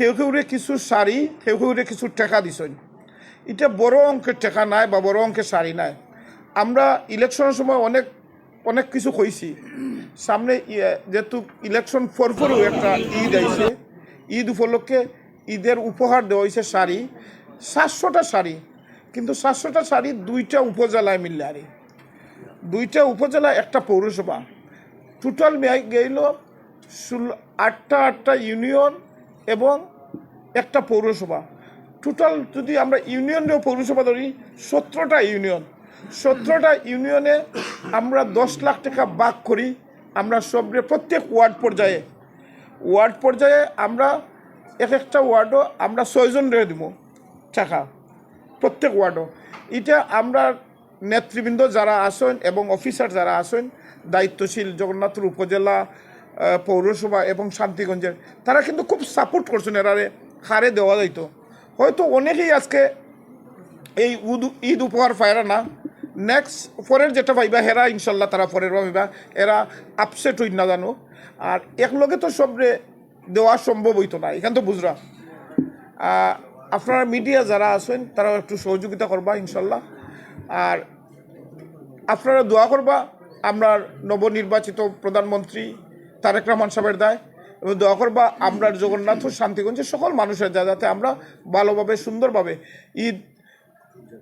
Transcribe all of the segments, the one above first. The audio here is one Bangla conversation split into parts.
কেউরে কিছু শাড়ি কেউরে কিছু টাকা দিছেন। এটা বড় অঙ্কের টাকা নাই বা বড় অঙ্কের শাড়ি নাই। আমরা ইলেকশনের সময় অনেক অনেক কিছু কইছি। সামনে যেহেতু ইলেকশন পরপরও একটা ঈদ আইছে, ঈদ উপলক্ষে ঈদের উপহার দেওয়া হয়েছে শাড়ি, 700টা শাড়ি। কিন্তু 700টা শাড়ি 2টা উপজেলায় মিললে আরে 2টা উপজেলা একটা পৌরসভা, টোটাল গেল 8টা ইউনিয়ন এবং একটা পৌরসভা। টোটাল যদি আমরা ইউনিয়নেও পৌরসভা ধরি 17টা ইউনিয়ন, 17টা ইউনিয়নে আমরা 10 লাখ টাকা ভাগ করি। আমরা প্রত্যেক ওয়ার্ড পর্যায়ে আমরা একটা ওয়ার্ডও আমরা 6 জন রেখে দেবো টাকা প্রত্যেক ওয়ার্ডও। এটা আমরা নেতৃবৃন্দ যারা আসেন এবং অফিসার যারা আসেন দায়িত্বশীল জগন্নাথপুর উপজেলা, পৌরসভা এবং শান্তিগঞ্জের, তারা কিন্তু খুব সাপোর্ট করছেন এরারে হারে দেওয়া যাইত। হয়তো অনেকেই আজকে এই ঈদ উপহার পায়রা না, নেক্সট পরের যেটা পাইবা হেরা ইনশাল্লাহ তারা পরের পাইবা, এরা আপসেট হই না জানো। আর একলগে তো সবরে দেওয়া সম্ভব হইতো না, এখান তো বুঝরা। আপনারা মিডিয়া যারা আছেন তারাও একটু সহযোগিতা করবা ইনশাল্লাহ। আর আপনারা দোয়া করবা আমরা নবনির্বাচিত প্রধানমন্ত্রী তারেক রহমান সাহেবের দায়, এবং দোয়া করবা আমরা জগন্নাথ শান্তিগঞ্জের সকল মানুষের দায়, যাতে আমরা ভালোভাবে সুন্দরভাবে ঈদ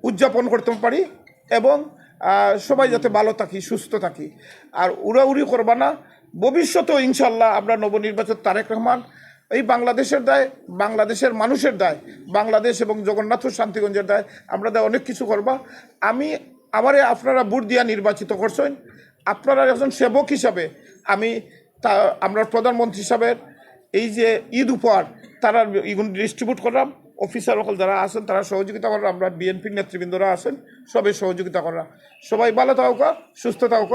উদযাপন করতে পারি এবং সবাই যাতে ভালো থাকি সুস্থ থাকি। আর উড়াউড়ি করবা না। ভবিষ্যতেও ইনশাল্লাহ আমরা নবনির্বাচিত তারেক রহমান এই বাংলাদেশের দায়, বাংলাদেশের মানুষের দায়, বাংলাদেশ এবং জগন্নাথ শান্তিগঞ্জের দায়, আমরা দায় অনেক কিছু করবা। আমারে আপনারা ভোট দিয়া নির্বাচিত করছেন, আপনারা একজন সেবক হিসাবে আমরা প্রধানমন্ত্রী সাহেবের এই যে ঈদ উপহার তারা ডিস্ট্রিবিউট করলাম। অফিসার সকল যারা আছেন তারা সহযোগিতা করা, আমরা বিএনপির নেতৃবৃন্দরা আছেন সবাই সহযোগিতা করা। সবাই ভালো থাকুক, সুস্থ থাকুক।